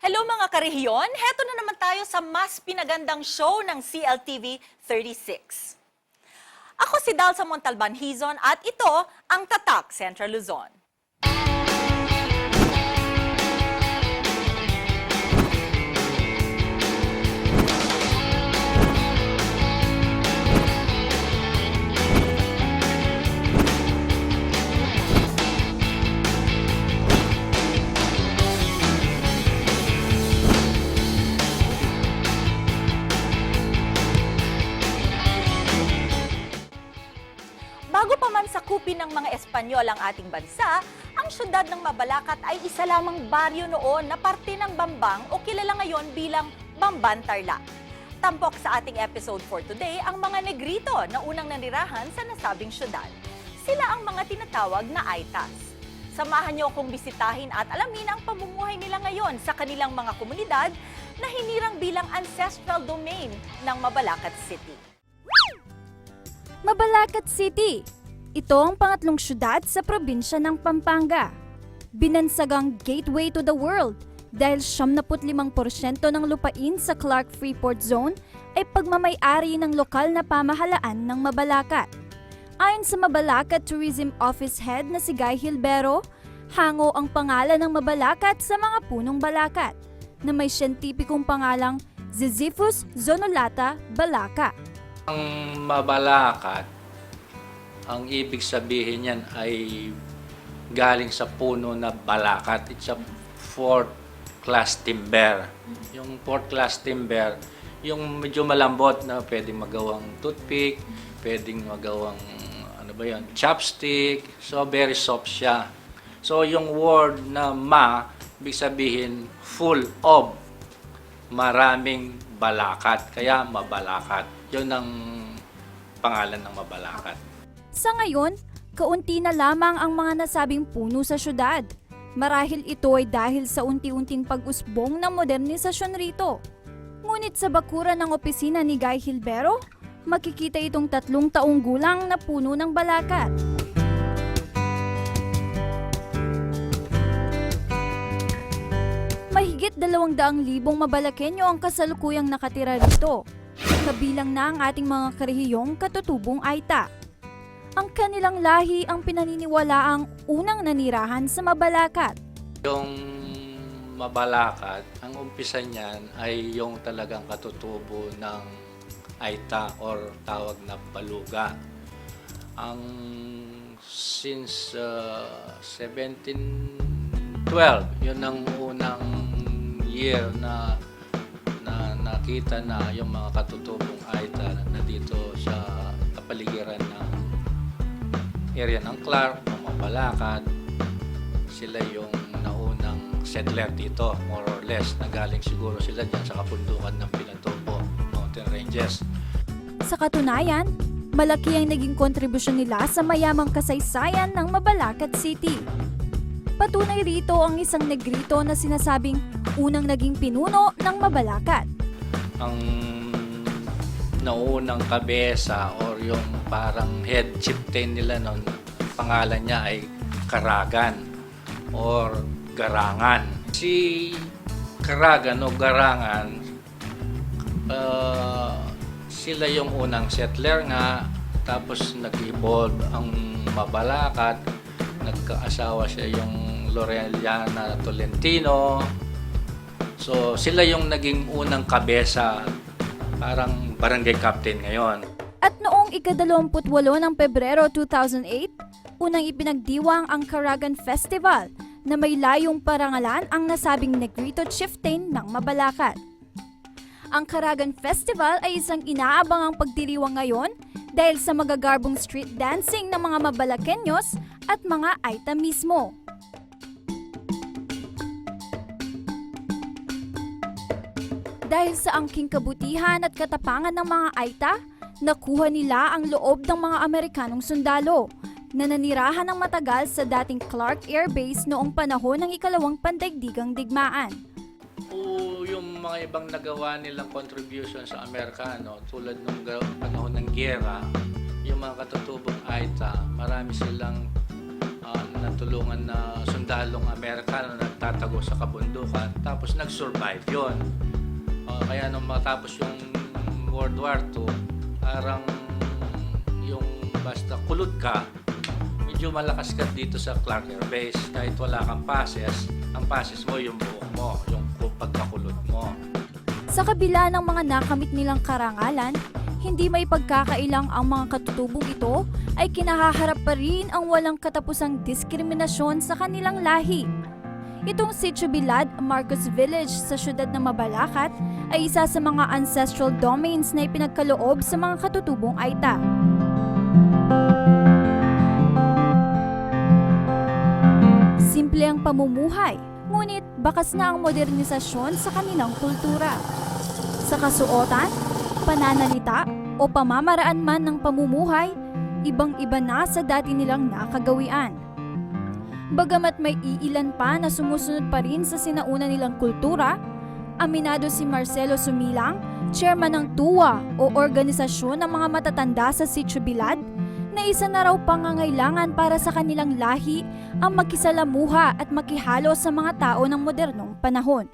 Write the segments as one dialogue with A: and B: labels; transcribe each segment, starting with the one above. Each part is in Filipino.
A: Hello mga karehiyon! Heto na naman tayo sa mas pinagandang show ng CLTV 36. Ako si Dalsa Montalban Hizon at ito ang Tatak Central Luzon. Bago pa man sakupin ng mga Espanyol ang ating bansa, ang syudad ng Mabalacat ay isa lamang baryo noon na parte ng Bambang o kilala ngayon bilang Bamban Tarlac. Tampok sa ating episode for today ang mga Negrito na unang nanirahan sa nasabing syudad. Sila ang mga tinatawag na Aitas. Samahan niyo akong bisitahin at alamin ang pamumuhay nila ngayon sa kanilang mga komunidad na hinirang bilang ancestral domain ng Mabalacat City.
B: Mabalacat City. Ito ang pangatlong syudad sa probinsya ng Pampanga. Binansagang gateway to the world dahil 75% ng lupain sa Clark Freeport Zone ay pagmamay-ari ng lokal na pamahalaan ng Mabalacat. Ayon sa Mabalacat Tourism Office Head na si Guy Hilbero, hango ang pangalan ng Mabalacat sa mga punong balakat na may siyentipikong pangalang Ziziphus zonulata balaca.
C: Ang Mabalacat, ang ibig sabihin niyan ay galing sa puno na balakat. It's a fourth class timber. Yung fourth class timber, yung medyo malambot na pwedeng magawang toothpick, pwedeng magawang chopstick. So very soft siya. So yung word na ibig sabihin full of, maraming balakat, kaya Mabalacat. Yun ang pangalan ng Mabalacat.
B: Sa ngayon, kaunti na lamang ang mga nasabing puno sa syudad. Marahil ito ay dahil sa unti-unting pag-usbong ng modernisasyon rito. Ngunit sa bakuran ng opisina ni Guy Hilbero, makikita itong 3 taong gulang na puno ng balakat. Mahigit 200,000 Mabalakenyo ang kasalukuyang nakatira rito. Kabilang na ang ating mga karehiyong katutubong Aita. Ang kanilang lahi ang pinaniniwalaang unang nanirahan sa Mabalacat.
C: Yung Mabalacat, ang umpisa niyan ay yung talagang katutubo ng Aita or tawag na Baluga. Ang since 1712, yun ang unang year na nakita na yung mga katutubong Aita na dito sa kapaligiran ng area ng Clark, ng Mabalacat. Sila yung naunang settler dito, more or less, na galing siguro sila dyan sa kapundukan ng Pinatubo Mountain Ranges.
B: Sa katunayan, malaki ang naging kontribusyon nila sa mayamang kasaysayan ng Mabalacat City. Patunay rito ang isang Negrito na sinasabing unang naging pinuno ng Mabalacat.
C: Ang naunang kabesa or yung parang head chieftain nila noon, pangalan niya ay Karagan or Garangan. Si Karagan o Garangan, sila yung unang settler nga, tapos nag-evolve ang Mabalacat, nagkaasawa siya yung Loreliana Tolentino. So sila yung naging unang kabesa, parang barangay captain ngayon.
B: At noong ika-28 ng Pebrero 2008, unang ipinagdiwang ang Karagan Festival na may layong parangalan ang nasabing Negrito chieftain ng Mabalacat. Ang Karagan Festival ay isang inaabangang pagdiriwang ngayon dahil sa magagarbong street dancing ng mga Mabalakenyos at mga Aita mismo. Dahil sa angking kabutihan at katapangan ng mga Aita, nakuha nila ang loob ng mga Amerikanong sundalo na nanirahan ng matagal sa dating Clark Air Base noong panahon ng ikalawang pandaigdigang digmaan.
C: Yung mga ibang nagawa nilang contribution sa Amerikano, tulad ng panahon ng giyera, yung mga katutubong Aita, marami silang natulungan na sundalong Amerikano na nagtatago sa kabundukan, tapos nag-survive yon. Kaya nung matapos yung World War II, parang yung basta kulot ka, medyo malakas ka dito sa Clark Air Base. Kahit wala kang passes, ang passes mo yung buhok mo, yung pagkakulot mo.
B: Sa kabila ng mga nakamit nilang karangalan, hindi may pagkakailang ang mga katutubong ito ay kinahaharap pa rin ang walang katapusang diskriminasyon sa kanilang lahi. Itong Sitio Bilad, Marcos Village sa siyudad ng Mabalacat ay isa sa mga ancestral domains na ipinagkaloob sa mga katutubong Aita. Simple ang pamumuhay, ngunit bakas na ang modernisasyon sa kanilang kultura. Sa kasuotan, pananalita o pamamaraan man ng pamumuhay, ibang-iba na sa dati nilang nakagawian. Bagamat may iilan pa na sumusunod pa rin sa sinauna nilang kultura, aminado si Marcelo Sumilang, chairman ng TUWA o Organisasyon ng mga Matatanda sa Sitio Bilad, na isa na raw pangangailangan para sa kanilang lahi ang makisalamuha at makihalo sa mga tao ng modernong panahon.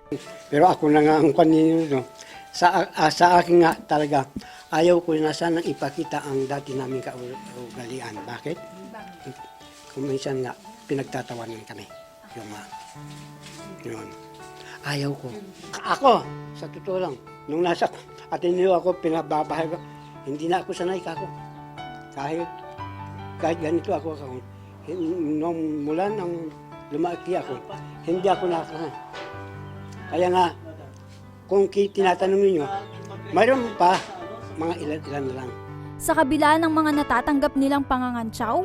D: Pero ako na nga ang kanino, no? Sa akin nga talaga, ayaw ko na sanang ipakita ang dati naming kaugalian. Bakit? Kung minsan nga, pinagtatawanan kami. Yun. Ayaw ko. Ako, sa totoo lang, nung nasa Ateneo ako, pinababahay ko, hindi na ako sanay kako. Kahit ganito ako, nung mula nang lumaki ako, hindi ako nakasanay. Kaya nga, kung tinatanong ninyo, mayroon pa mga ilan na lang.
B: Sa kabila ng mga natatanggap nilang pangangantsaw,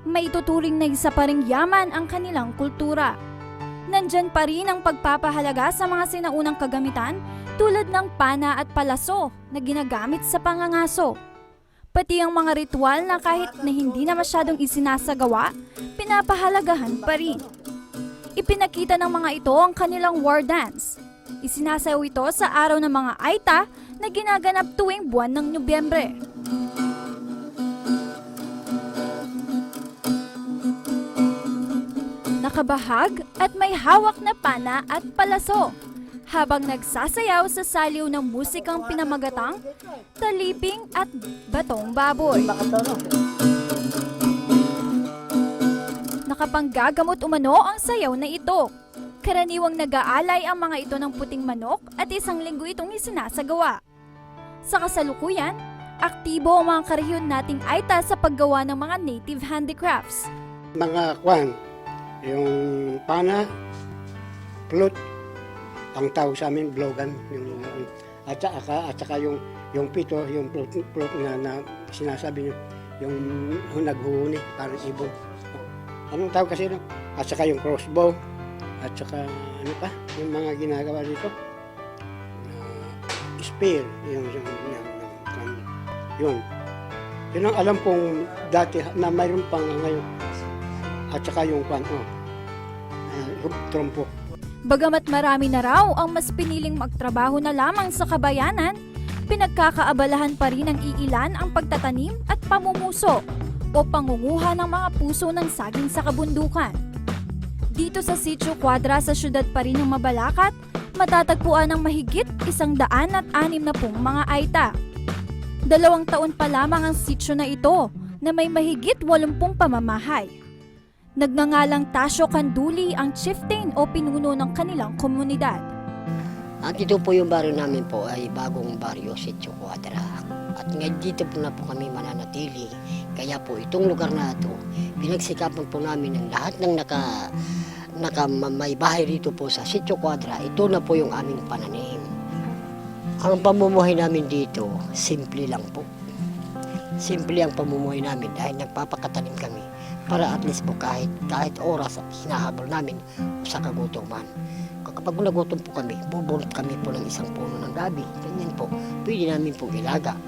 B: may ituturing na isa pa ring yaman ang kanilang kultura. Nandyan pa rin ang pagpapahalaga sa mga sinaunang kagamitan tulad ng pana at palaso na ginagamit sa pangangaso. Pati ang mga ritual na kahit na hindi na masyadong isinasagawa, pinapahalagahan pa rin. Ipinakita ng mga ito ang kanilang war dance. Isinasayaw ito sa araw ng mga Aita na ginaganap tuwing buwan ng Nobyembre. Nakabahag at may hawak na pana at palaso habang nagsasayaw sa saliw ng musikang pinamagatang, taliping at batong baboy. Nakapanggagamot umano ang sayaw na ito. Karaniwang nag-aalay ang mga ito ng puting manok at isang linggo itong isinasagawa. Sa kasalukuyan, aktibo ang mga karehiyon nating Aita sa paggawa ng mga native handicrafts.
D: Mga kwan, yung pana, plot, ang tawag sa amin, blogan, at saka yung pito, yung plot na sinasabi nyo, yung naghuhuni, parang ibon. Anong tawag kasi no? At saka yung crossbow, at saka ano pa, yung mga ginagawa dito, spear, yun. Yun ang alam kong dati na mayroon pang ngayon. At saka yung trompo.
B: Bagamat marami na raw ang mas piniling magtrabaho na lamang sa kabayanan, pinagkakaabalahan pa rin ng iilan ang pagtatanim at pamumuso o pangunguha ng mga puso ng saging sa kabundukan. Dito sa Sitio Quadra sa siyudad pa rin ng Mabalacat, matatagpuan ng mahigit 160 mga Aita. 2 taon pa lamang ang sitio na ito na may mahigit 80 pamamahay. Nagngangalang Tasyo Kanduli ang chieftain o pinuno ng kanilang komunidad.
E: At ito po yung baryo namin po ay bagong baryo, Sitio Quadra. At ngayon dito po na po kami mananatili. Kaya po itong lugar na ito, pinagsikapan po namin ng lahat ng may bahay rito po sa Sitio Quadra. Ito na po yung aming pananim. Ang pamumuhay namin dito, simple lang po. Simple ang pamumuhay namin dahil nagpapakatanim kami para at least po kahit oras at hinahabol namin sa kagutuman. Kapag nagutom po kami, bubunot kami po ng isang puno ng gabi. Ganyan po, pwede namin pong ilaga.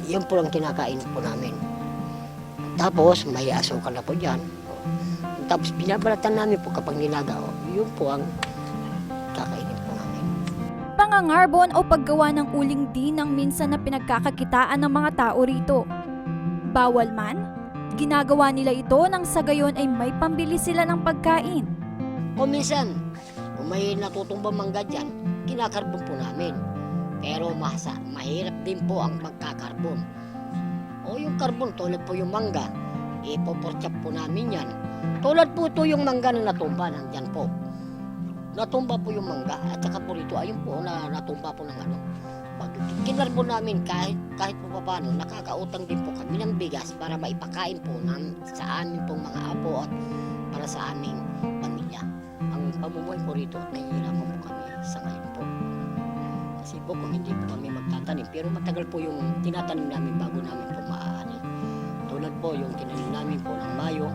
E: Yan po ang kinakain po namin. Tapos may asukal na po dyan. Tapos binabalatan namin po kapag nilaga. Yun po ang kakainin po namin.
B: Pangangarbon o paggawa ng uling din ang minsan na pinagkakakitaan ng mga tao rito. Bawal man, ginagawa nila ito nang sa gayon ay may pambili sila ng pagkain.
E: O minsan, kung may natutumbang mangga dyan, kinakarbon po namin. Pero mahirap din po ang magkakarbon. O yung karbon, tulad po yung mangga, ipoporchap po namin yan. Tulad po ito yung mangga na natumba, nandyan po. Natumba po yung mangga, at saka po rito, ayun po, natumba po ng ano. Pag kinarbon namin, kahit po paano, nakakautang din po kami ng bigas para maipakain po sa amin pong mga apo at para sa aming pamilya. Ang pamumuhay po rito, nahihirapan po kami sa ngayon po. Kasi po kung hindi po kami magtatanim, pero matagal po yung tinatanim namin bago namin po maaani. Tulad po yung tinanim namin po ng Mayo,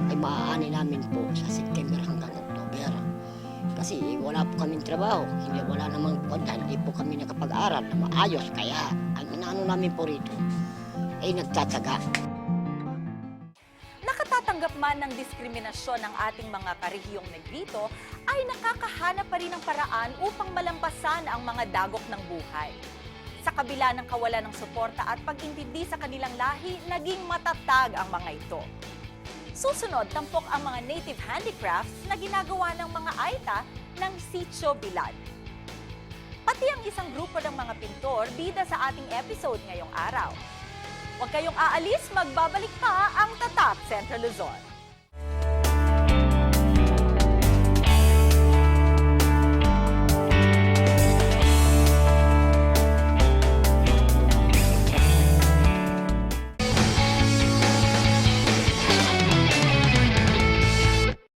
E: ay maaani namin po sa September hanggang October. Kasi wala po kaming trabaho, wala namang po, hindi po kami nakapag-aral na maayos. Kaya ang inaano namin po rito ay nagtatsaga.
A: Nakatatanggap man ng diskriminasyon ng ating mga karehiyong Negrito, ay nakakahanap pa rin ng paraan upang malampasan ang mga dagok ng buhay. Sa kabila ng kawalan ng suporta at pag-intindi sa kanilang lahi, naging matatag ang mga ito. Susunod, tampok ang mga native handicrafts na ginagawa ng mga Aita ng Sitio Bilad. Pati ang isang grupo ng mga pintor bida sa ating episode ngayong araw. Huwag kayong aalis, magbabalik pa ang Tatak Central Luzon.